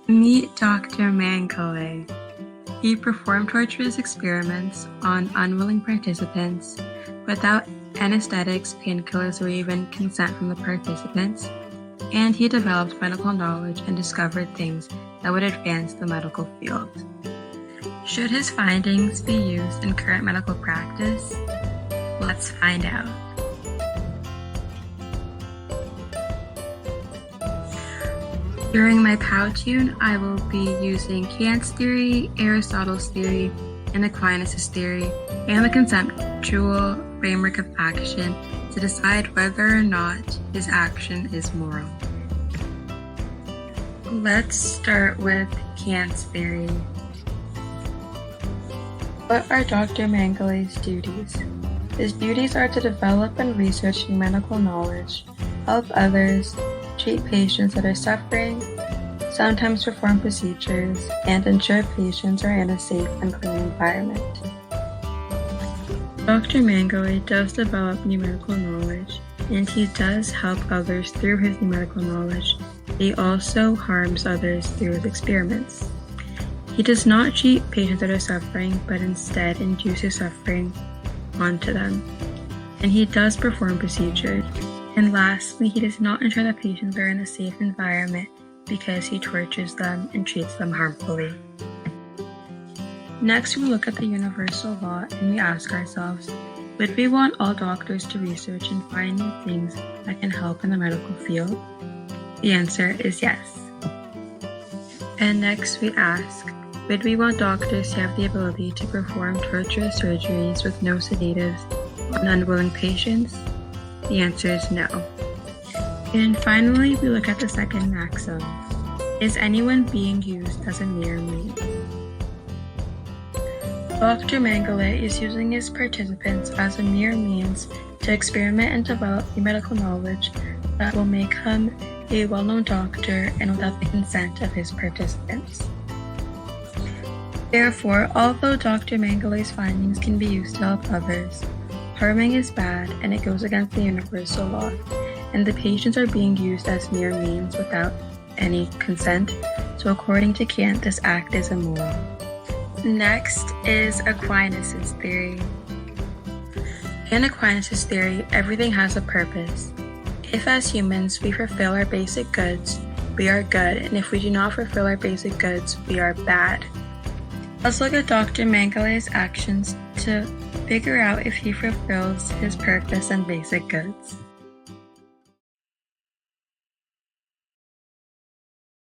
Meet Dr. Mengele. He performed torturous experiments on unwilling participants without anesthetics, painkillers, or even consent from the participants, and he developed medical knowledge and discovered things that would advance the medical field. Should his findings be used in current medical practice? Let's find out. During my pt1, I will be using Kant's theory, Aristotle's theory, and Aquinas' theory, and the conceptual framework of action to decide whether or not his action is moral. Let's start with Kant's theory. What are Dr. Mengele's duties? His duties are to develop and research new medical knowledge, help others, treat patients that are suffering, sometimes perform procedures, and ensure patients are in a safe and clean environment. Dr. Mengele does develop new medical knowledge, and he does help others through his new medical knowledge. He also harms others through his experiments. He does not treat patients that are suffering, but instead induces suffering onto them. And he does perform procedures. And lastly, he does not ensure that patients are in a safe environment because he tortures them and treats them harmfully. Next, we look at the universal law and we ask ourselves, would we want all doctors to research and find new things that can help in the medical field? The answer is yes. And next we ask, would we want doctors to have the ability to perform torturous surgeries with no sedatives on unwilling patients? The answer is no. And finally, we look at the second maxim. Is anyone being used as a mere means? Dr. Mengele is using his participants as a mere means to experiment and develop new medical knowledge that will make him a well-known doctor and without the consent of his participants. Therefore, although Dr. Mengele's findings can be used to help others, harming is bad and it goes against the universal law, and the patients are being used as mere means without any consent, so according to Kant, this act is immoral. Next is Aquinas' theory. In Aquinas' theory, everything has a purpose. If as humans we fulfill our basic goods, we are good, and if we do not fulfill our basic goods, we are bad. Let's look at Dr. Mengele's actions to figure out if he fulfills his purpose and basic goods.